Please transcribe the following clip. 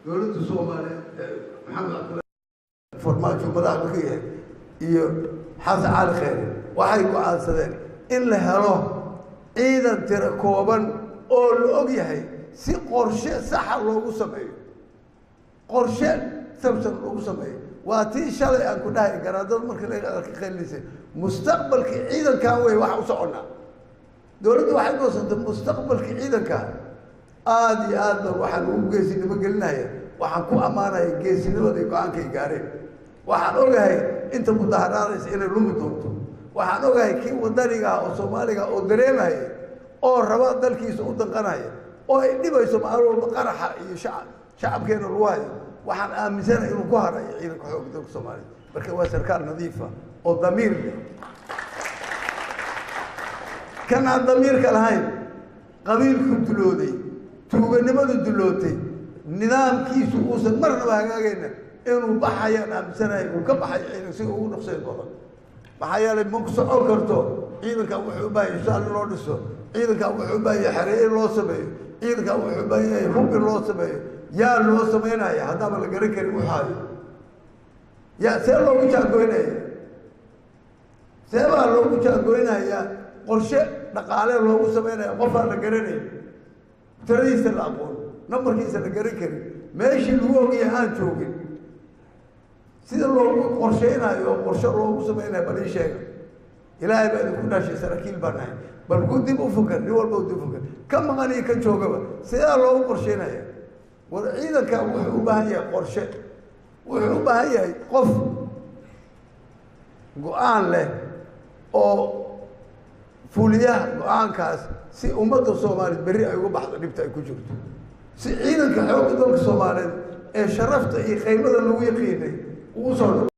دولة الصومالية محمد عبد الله فرماجو مداخل كيه iyo xasan cali khayr waxay ku aansadeen in la helo ciidan tiro kooban oo la og yahay si qorshe sax ah loogu sameeyo qorshe sabsan loogu sameeyo waa tii shalay aan ku dhahay garaadada markii la qeyllisay mustaqbalka ciidanka way wax u socona dawladdu waxay goosantay mustaqbalka ciidanka aad iyo aad waxaan ugu geesinimo gelinayaa waxaan ku amaanay geesinimada go'aanka ay gaareen waxaan ogahay inta mudaharaadaysa inay lumi doonto waxaan ogahay kii wadaniga oo Soomaaliga oo dareemay oo raba dalkiisa u danqanaya oo ay dhibayso maalin walba qaraxa iyo shacabkeena ruwaaya waxaan aaminsanahay inuu ku haray ciidanka xoogga dalka Soomaaliya marka waa sarkaal nadiif ah oo damiir leh kana damiirka lahayn qabiilku dulooday tuuganimadu dulootay nidaamkiisu uusan marnaba hagaagayna inuu baxayaan aaminsanahay uu ka baxay ciidan si uu noqsay badan maxaa yeelay ma ku socon karto ciidanka wuxuu u baahan yahay shaqo loo dhiso ciidanka wuxuu u baahan yahay xareey loo sameeyo ciidanka wuxuu u baahan yahay hub loo sameeyo yaa loo sameynaya hadaba la garan karin waxa yaa see loogu jaagoynaya seebaa loogu jaagoynaya qorshe dhaqaale loogu sameynaya qof aan la garanayn tiradiisa la aqoon nambarkiisa la garan karin meeshii lagu ogyahay aan joogin sida loogu qorsheynayo qorshe loogu sameeyay bal ii sheeg ilaahay baa ku dhashay saraakiil banaay bal ku dib u fakar ni walba u dib fakar kam qani ka joogaba sida loogu qorsheynayo war ciidanka wuxuu u baahan yahay qorshe wuxuu u baahan yahay qof go'aan leh oo fuliyaha go'aankaas si ummadda Soomaaliyeed bari ay uga baxdo dhibta ay ku jirto si ciidanka xoogga dalka Soomaaliyeed ee sharafta iyo qiimada lagu yaqiinay وصل